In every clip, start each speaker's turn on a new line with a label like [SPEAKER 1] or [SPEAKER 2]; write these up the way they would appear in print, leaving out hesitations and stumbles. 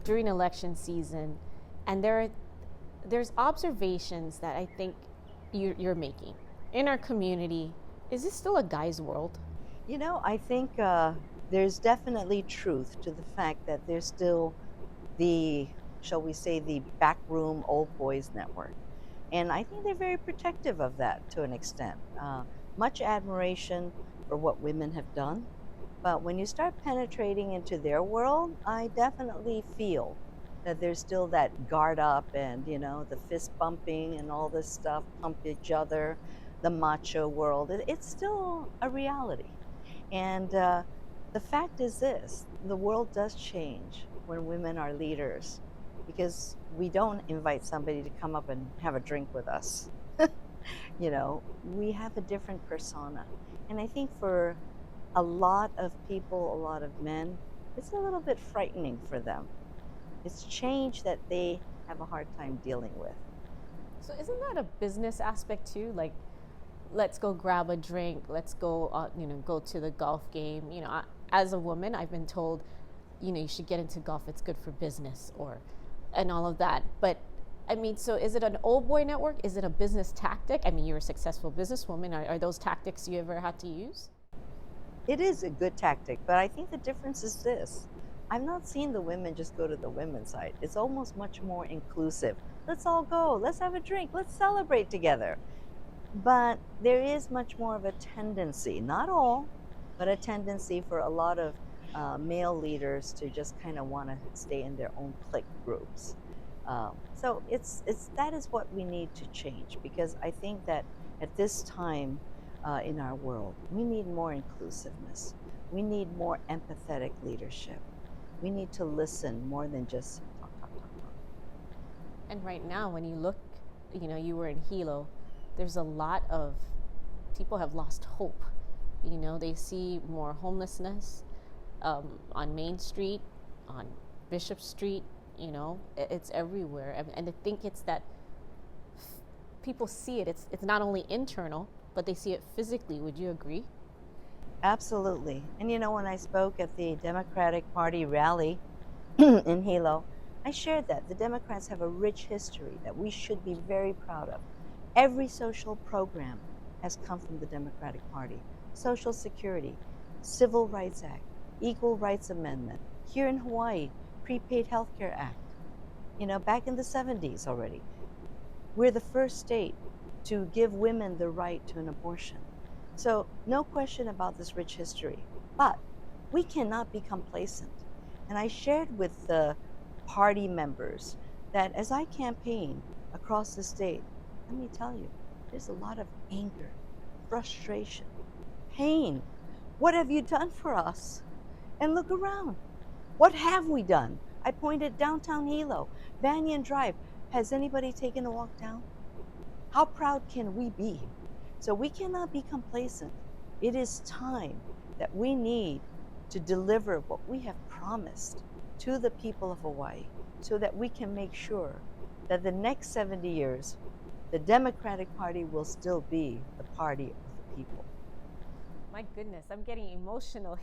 [SPEAKER 1] during election season, and there's observations that I think you're making in our community. Is this still a guy's world?
[SPEAKER 2] I think there's definitely truth to the fact that there's still the, shall we say, the backroom old boys network. And I think they're very protective of that to an extent. Much admiration for what women have done. But when you start penetrating into their world, I definitely feel that there's still that guard up and, the fist bumping and all this stuff, pump each other, the macho world. It's still a reality. And the fact is this, the world does change when women are leaders because we don't invite somebody to come up and have a drink with us. We have a different persona. And I think for a lot of people, a lot of men, it's a little bit frightening for them. It's change that they have a hard time dealing with.
[SPEAKER 1] So isn't that a business aspect too? Like, let's go grab a drink. Let's go, go to the golf game. As a woman, I've been told, you should get into golf. It's good for business, and all of that. But I mean, so is it an old boy network? Is it a business tactic? I mean, you're a successful businesswoman. Are those tactics you ever had to use?
[SPEAKER 2] It is a good tactic, but I think the difference is this. I've not seen the women just go to the women's side. It's almost much more inclusive. Let's all go. Let's have a drink. Let's celebrate together. But there is much more of a tendency, not all, but a tendency for a lot of male leaders to just kind of want to stay in their own clique groups. So it's that is what we need to change because I think that at this time in our world, we need more inclusiveness. We need more empathetic leadership. We need to listen more than just talk, talk, talk, talk.
[SPEAKER 1] And right now, when you look, you were in Hilo, there's a lot of people have lost hope. They see more homelessness on Main Street, on Bishop Street. It's everywhere, and I think it's that people see it. It's not only internal, but they see it physically. Would you agree?
[SPEAKER 2] Absolutely. And when I spoke at the Democratic Party rally in Hilo, I shared that the Democrats have a rich history that we should be very proud of. Every social program has come from the Democratic Party. Social Security, Civil Rights Act, Equal Rights Amendment. Here in Hawaii, Prepaid Healthcare Act. Back in the 70s already. We're the first state to give women the right to an abortion. So, no question about this rich history. But we cannot be complacent. And I shared with the party members that as I campaign across the state, let me tell you, there's a lot of anger, frustration, pain. What have you done for us? And look around. What have we done? I pointed downtown Hilo, Banyan Drive. Has anybody taken a walk down? How proud can we be? So we cannot be complacent. It is time that we need to deliver what we have promised to the people of Hawaii so that we can make sure that the next 70 years, the Democratic Party will still be the party of the people.
[SPEAKER 1] My goodness, I'm getting emotional.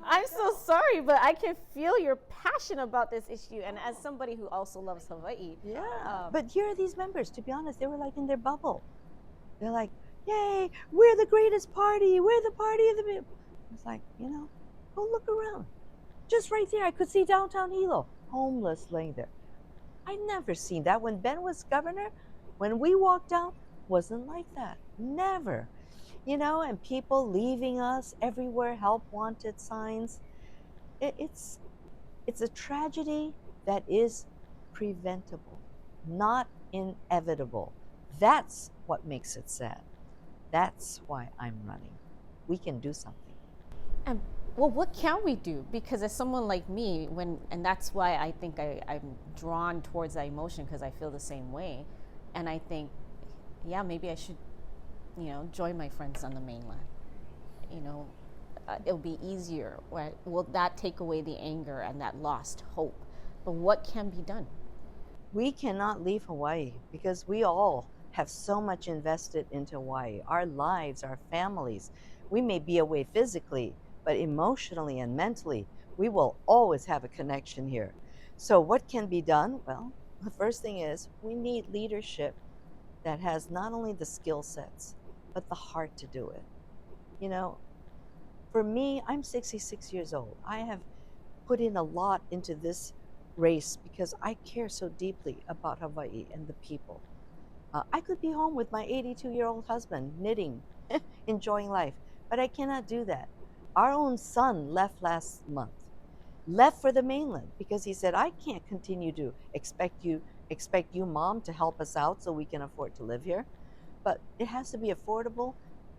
[SPEAKER 1] I'm so sorry, but I can feel your passion about this issue. And as somebody who also loves Hawaii,
[SPEAKER 2] Yeah. But here are these members, to be honest, they were like in their bubble. They're like, yay, we're the greatest party. We're the party of the people. It's like, go look around. Just right there, I could see downtown Hilo, homeless laying there. I never seen that when Ben was governor. When we walked out, wasn't like that. Never. And people leaving us everywhere, help wanted signs. It's a tragedy that is preventable, not inevitable. That's what makes it sad. That's why I'm running. We can do something.
[SPEAKER 1] and well, what can we do? Because as someone like me, and that's why I think I'm drawn towards that emotion because I feel the same way, and I think, yeah, maybe I should, join my friends on the mainland. You know, it'll be easier. Right? Will that take away the anger and that lost hope? But what can be done?
[SPEAKER 2] We cannot leave Hawaii because we all have so much invested into Hawaii. Our lives, our families. We may be away physically, but emotionally and mentally, We will always have a connection here. So, what can be done? Well, the first thing is we need leadership that has not only the skill sets, but the heart to do it. You know, for me, I'm 66 years old. I have put in a lot into this race because I care so deeply about Hawaii and the people. I could be home with my 82-year-old husband, knitting, enjoying life, but I cannot do that. Our own son left last month, left for the mainland because he said, I can't continue to expect you, mom, to help us out so we can afford to live here. But it has to be affordable,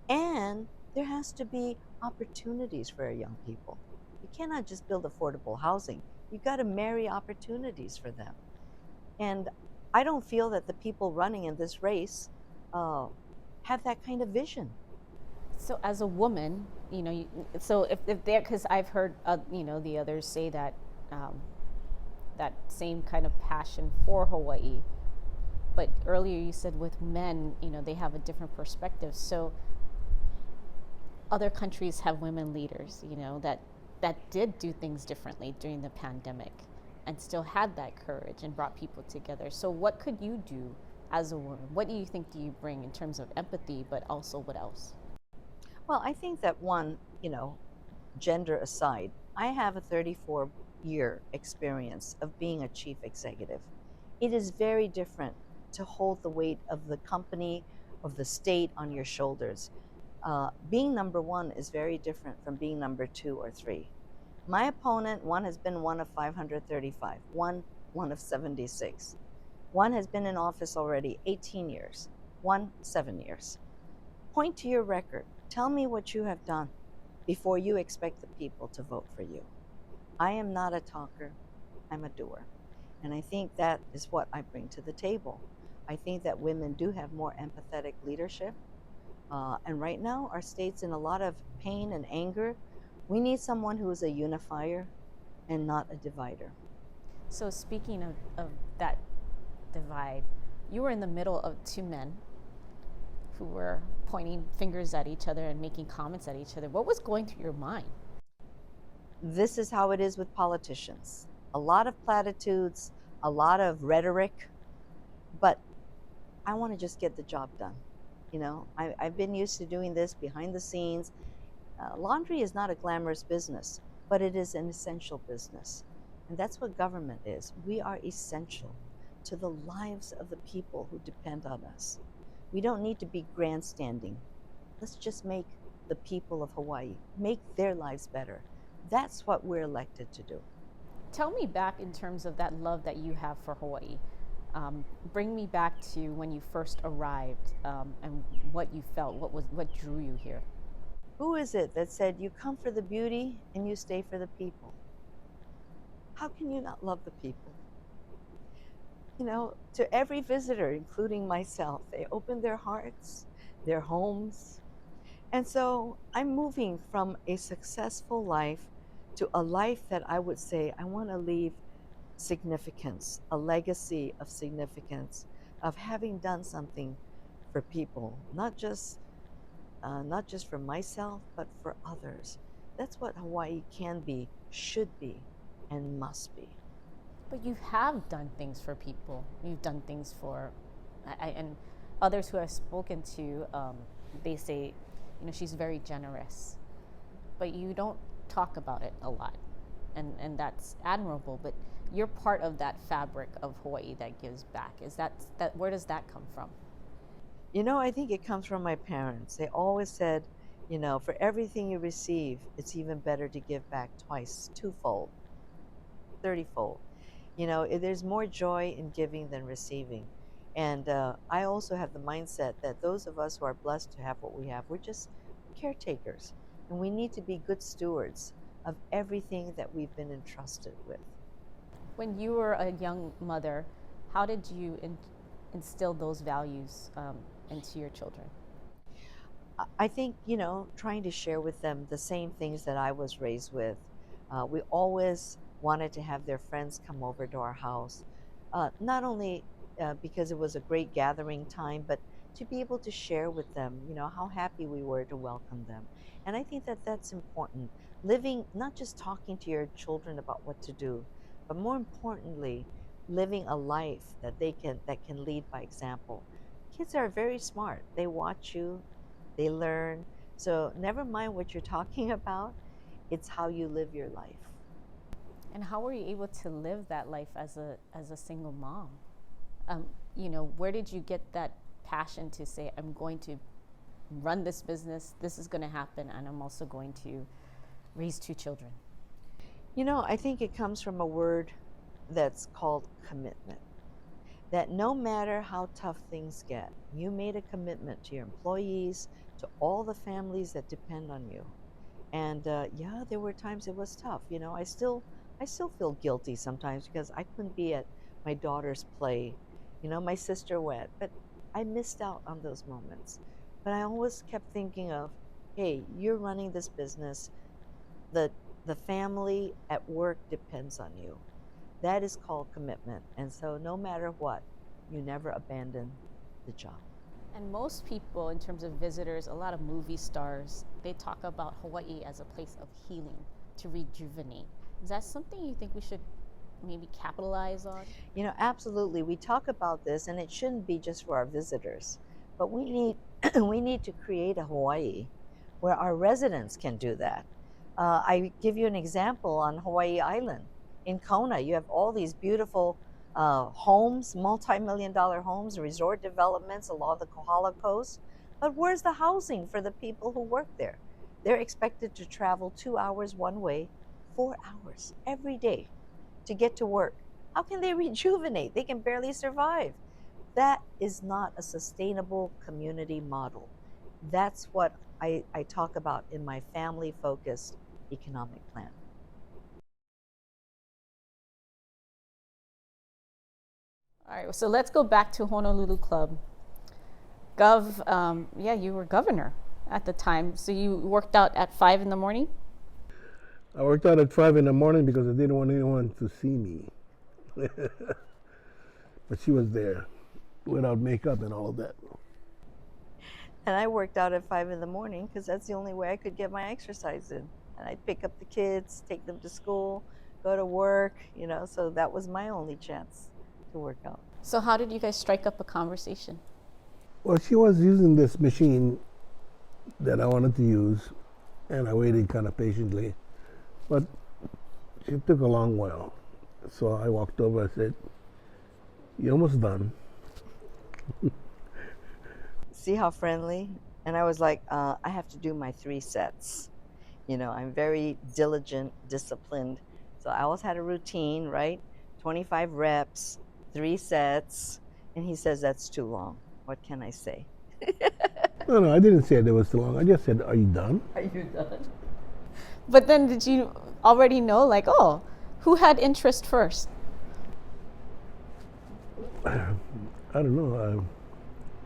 [SPEAKER 2] and there has to be opportunities for our young people. You cannot just build affordable housing. You got to marry opportunities for them. And I don't feel that the people running in this race uh, have that kind of vision.
[SPEAKER 1] So as a woman, so if they're, because I've heard, the others say that um, that same kind of passion for Hawaii. But earlier you said with men, they have a different perspective. So other countries have women leaders, that did do things differently during the pandemic and still had that courage and brought people together. So what could you do as a woman? What do you think do you bring in terms of empathy, but also what else?
[SPEAKER 2] Well, I think that one, gender aside, I have a 34-year experience of being a chief executive. It is very different to hold the weight of the company, of the state on your shoulders. Being number one is very different from being number two or three. My opponent, one has been one of 535, one of 76. One has been in office already 18 years, one 7 years. Point to your record. Tell me what you have done before you expect the people to vote for you. I am not a talker, I'm a doer. And I think that is what I bring to the table. I think that women do have more empathetic leadership. And right now, our state's in a lot of pain and anger. We need someone who is a unifier and not a divider.
[SPEAKER 1] So speaking of that divide, you were in the middle of two men who were pointing fingers at each other and making comments at each other. What was going through your mind?
[SPEAKER 2] This is how it is with politicians, a lot of platitudes, a lot of rhetoric, but I want to just get the job done. I've been used to doing this behind the scenes. Laundry is not a glamorous business, but it is an essential business. And that's what government is. We are essential to the lives of the people who depend on us. We don't need to be grandstanding. Let's just make the people of Hawaii make their lives better. That's what we're elected to do.
[SPEAKER 1] Tell me back in terms of that love that you have for Hawaii. Bring me back to when you first arrived, and what you felt. What drew you here?
[SPEAKER 2] Who is it that said you come for the beauty and you stay for the people? How can you not love the people? To every visitor, including myself, they open their hearts, their homes. And so I'm moving from a successful life to a life that I would say I want to leave significance, a legacy of significance, of having done something for people, not just for myself, but for others. That's what Hawaii can be, should be, and must be.
[SPEAKER 1] But you have done things for people. You've done things for, and others who I've spoken to, they say, she's very generous, but you don't talk about it a lot, and that's admirable. But you're part of that fabric of Hawaii that gives back. Is that where does that come from?
[SPEAKER 2] I think it comes from my parents. They always said, for everything you receive, it's even better to give back twice, twofold, 30-fold. There's more joy in giving than receiving. And I also have the mindset that those of us who are blessed to have what we have, we're caretakers. And we need to be good stewards of everything that we've been entrusted with.
[SPEAKER 1] When you were a young mother, how did you instill those values into your children?
[SPEAKER 2] I think, trying to share with them the same things that I was raised with. We always wanted to have their friends come over to our house, not only because it was a great gathering time, but to be able to share with them, how happy we were to welcome them. And I think that that's important. Living, not just talking to your children about what to do, but more importantly, living a life that can lead by example. Kids are very smart. They watch you, they learn. So never mind what you're talking about, it's how you live your life.
[SPEAKER 1] And how were you able to live that life as a single mom? Where did you get that passion to say, I'm going to run this business, this is going to happen, and I'm also going to raise 2 children?
[SPEAKER 2] I think it comes from a word that's called commitment. That no matter how tough things get, you made a commitment to your employees, to all the families that depend on you. And yeah, there were times it was tough. I still feel guilty sometimes because I couldn't be at my daughter's play. My sister went, but I missed out on those moments. But I always kept thinking of, hey, you're running this business. The the family at work depends on you. That is called commitment. And so no matter what, you never abandon the job.
[SPEAKER 1] And most people, in terms of visitors, a lot of movie stars, they talk about Hawaii as a place of healing, to rejuvenate. Is that something you think we should maybe capitalize on?
[SPEAKER 2] Absolutely. We talk about this, and it shouldn't be just for our visitors, but we need we need to create a Hawaii where our residents can do that. I give you an example on Hawaii Island in Kona. You have all these beautiful homes, multi-million-dollar homes, resort developments along the Kohala coast. But where's the housing for the people who work there? They're expected to travel 2 hours one way, 4 hours every day to get to work. How can they rejuvenate? They can barely survive. That is not a sustainable community model. That's what I talk about in my family focused economic plan.
[SPEAKER 1] All right, so let's go back to Honolulu Club. Gov, yeah, you were governor at the time. So you worked out at 5 in the morning?
[SPEAKER 3] I worked out at 5 in the morning because I didn't want anyone to see me. But she was there without makeup and all of that.
[SPEAKER 2] And I worked out at 5 in the morning because that's the only way I could get my exercise in. And I'd pick up the kids, take them to school, go to work, so that was my only chance to work out.
[SPEAKER 1] So how did you guys strike up a conversation?
[SPEAKER 3] Well, she was using this machine that I wanted to use, and I waited kind of patiently. But she took a long while. So I walked over, I said, "You're almost done."
[SPEAKER 2] See how friendly? And I was like, I have to do my 3 sets. I'm very diligent, disciplined. So I always had a routine, right? 25 reps, 3 sets. And he says, that's too long. What can I say?
[SPEAKER 3] No, I didn't say it was too long. I just said, "Are you done?"
[SPEAKER 2] Are you done?
[SPEAKER 1] But then did you already know, like, oh, who had interest first?
[SPEAKER 3] I don't know.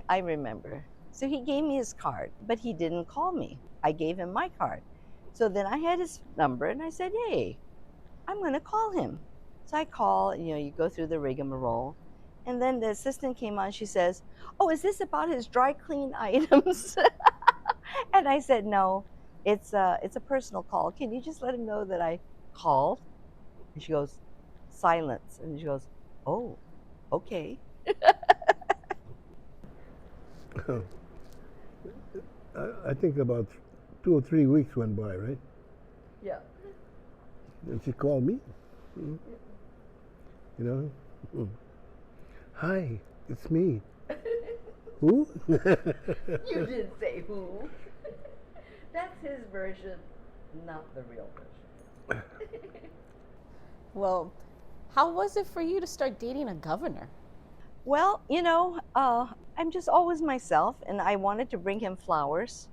[SPEAKER 2] I remember. So he gave me his card, but he didn't call me. I gave him my card. So then I had his number and I said, hey, I'm going to call him. So I call, you go through the rigmarole. And then the assistant came on. She says, oh, is this about his dry clean items? And I said, no, it's a personal call. Can you just let him know that I called? And she goes, silence. And she goes, oh, okay.
[SPEAKER 3] I think about 2 or 3 weeks went by, right?
[SPEAKER 2] Yeah.
[SPEAKER 3] And she called me. You know, "Hi, it's me." Who?
[SPEAKER 2] You didn't say who. That's his version, not the real version.
[SPEAKER 1] Well, how was it for you to start dating a governor?
[SPEAKER 2] Well, I'm just always myself, and I wanted to bring him flowers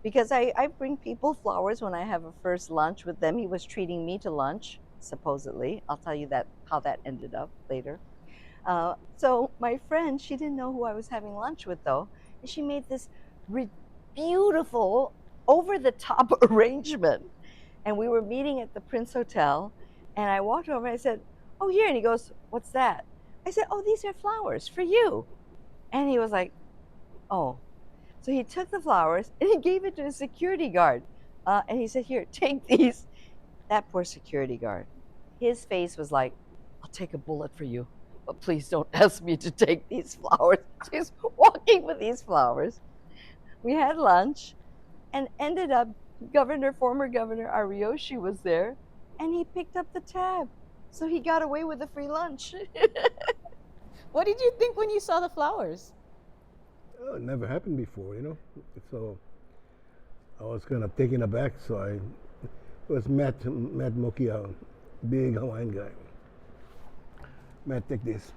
[SPEAKER 2] because I bring people flowers when I have a first lunch with them. He was treating me to lunch, supposedly. I'll tell you how that ended up later. So my friend, she didn't know who I was having lunch with though, and she made this beautiful, over-the-top arrangement. And we were meeting at the Prince Hotel, and I walked over and I said, "Oh, here." And he goes, "What's that?" I said, "Oh, these are flowers for you." And he was like, Oh, so he took the flowers and he gave it to a security guard. And he said, "Here, take these." That poor security guard, his face was like, "I'll take a bullet for you, but please don't ask me to take these flowers." She's walking with these flowers. We had lunch and ended up, former Governor Ariyoshi was there, and he picked up the tab. So he got away with a free lunch.
[SPEAKER 1] What did you think when you saw the flowers?
[SPEAKER 3] It never happened before, So I was kind of taken aback. So it was Matt Mokia, big Hawaiian guy. Matt, take this.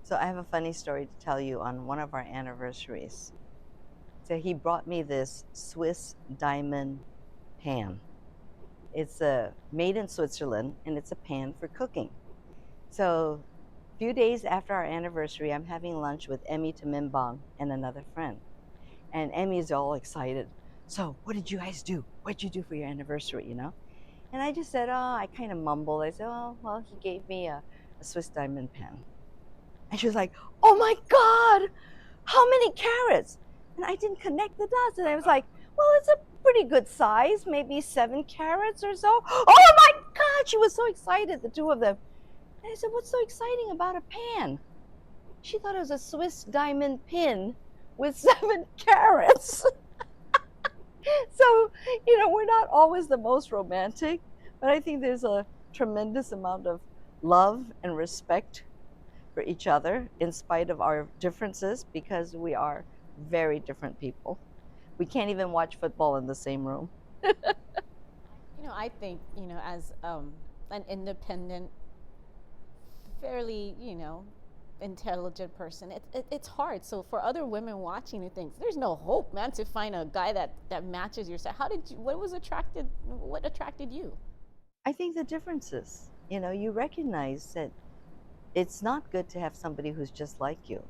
[SPEAKER 2] So I have a funny story to tell you on one of our anniversaries. So he brought me this Swiss diamond pan. It's made in Switzerland, and it's a pan for cooking. So a few days after our anniversary, I'm having lunch with Emmy Tamimbang and another friend. And Emmy's all excited. "So what did you guys do? What did you do for your anniversary, And I just said, I kind of mumbled. I said, "Oh, well, he gave me a Swiss diamond pen." And she was like, "Oh my God, how many carats?" And I didn't connect the dots. And I was like, "Well, it's a pretty good size, maybe 7 carats or so." Oh my God, she was so excited, the two of them. And I said, "What's so exciting about a pan?" She thought it was a Swiss diamond pin with 7 carats. So, we're not always the most romantic, but I think there's a tremendous amount of love and respect for each other in spite of our differences, because we are very different people. We can't even watch football in the same room.
[SPEAKER 1] I think, as an independent, fairly, intelligent person, it's hard. So for other women watching who thinks there's no hope, man, to find a guy that matches your style. What attracted you?
[SPEAKER 2] I think the differences, you recognize that it's not good to have somebody who's just like you.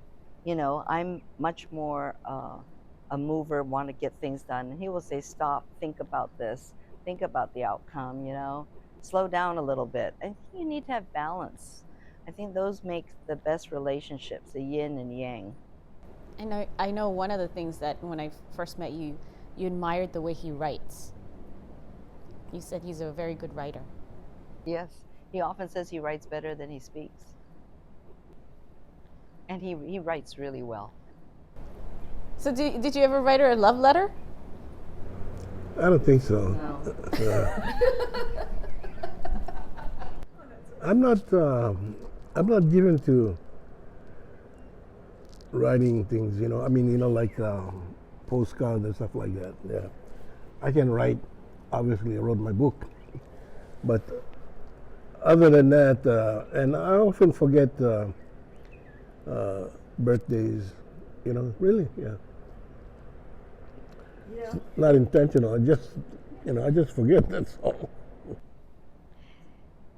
[SPEAKER 2] I'm much more a mover, want to get things done. And he will say, "Stop, think about this, think about the outcome, slow down a little bit." I think you need to have balance. I think those make the best relationships, the yin and yang.
[SPEAKER 1] I know one of the things that when I first met you, you admired the way he writes. You said he's a very good writer.
[SPEAKER 2] Yes, he often says he writes better than he speaks. And he writes really well.
[SPEAKER 1] So did you ever write her a love letter?
[SPEAKER 3] I don't think so.
[SPEAKER 2] No.
[SPEAKER 3] I'm not. I'm not given to writing things. I mean, like postcards and stuff like that. Yeah, I can write. Obviously, I wrote my book, but other than that, and I often forget birthdays. Really, yeah. It's not intentional. I just forget. That's all.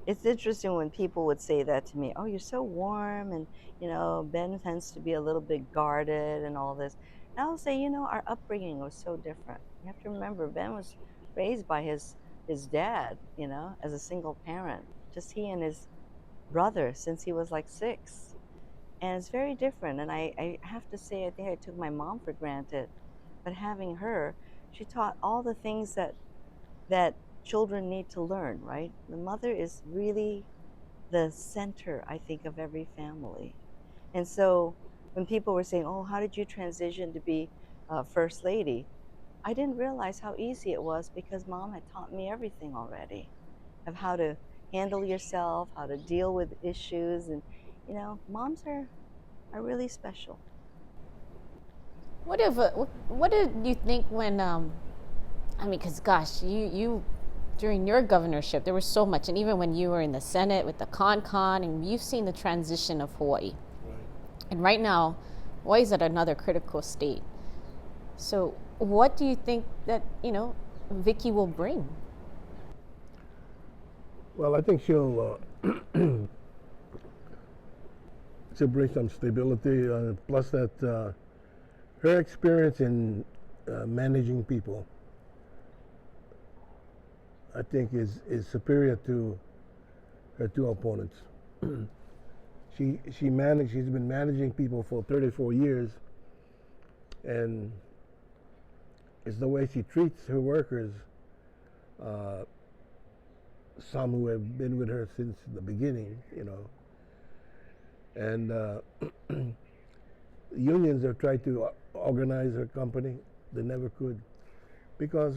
[SPEAKER 2] It's interesting when people would say that to me. "Oh, you're so warm, and Ben tends to be a little bit guarded and all this." And I'll say, our upbringing was so different. You have to remember, Ben was raised by his dad, as a single parent, just he and his brother since he was like 6. And it's very different. And I have to say, I think I took my mom for granted, but having her, she taught all the things that children need to learn, right? The mother is really the center, I think, of every family. And so when people were saying, "Oh, how did you transition to be First Lady?" I didn't realize how easy it was, because mom had taught me everything already of how to handle yourself, how to deal with issues. And, moms are really special.
[SPEAKER 1] What did you think when I mean, because gosh, you during your governorship there was so much, and even when you were in the Senate with the con, and you've seen the transition of Hawaii, and right now, Hawaii's at another critical state. So, what do you think that Vicky will bring?
[SPEAKER 3] Well, I think she'll bring some stability. Plus, that her experience in managing people, I think, is superior to her two opponents. She's been managing people for 34 years, and it's the way she treats her workers. Some who have been with her since the beginning, and unions have tried to organize her company. They never could, because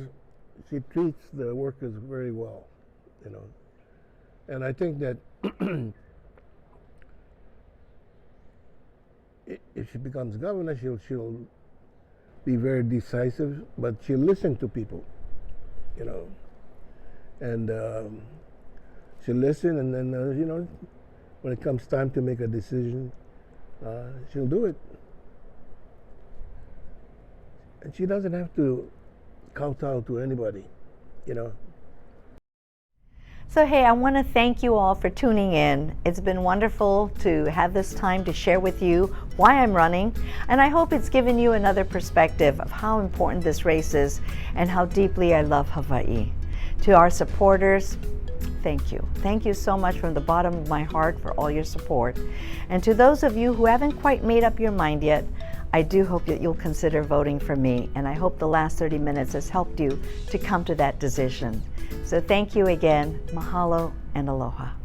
[SPEAKER 3] she treats the workers very well, and I think that if she becomes governor, she'll be very decisive, but she'll listen to people, and she'll listen, and then when it comes time to make a decision, she'll do it, and she doesn't have to kowtow to anybody,
[SPEAKER 2] So hey, I want to thank you all for tuning in. It's been wonderful to have this time to share with you why I'm running, and I hope it's given you another perspective of how important this race is and how deeply I love Hawaii. To our supporters, thank you. Thank you so much from the bottom of my heart for all your support. And to those of you who haven't quite made up your mind yet, I do hope that you'll consider voting for me, and I hope the last 30 minutes has helped you to come to that decision. So thank you again. Mahalo and aloha.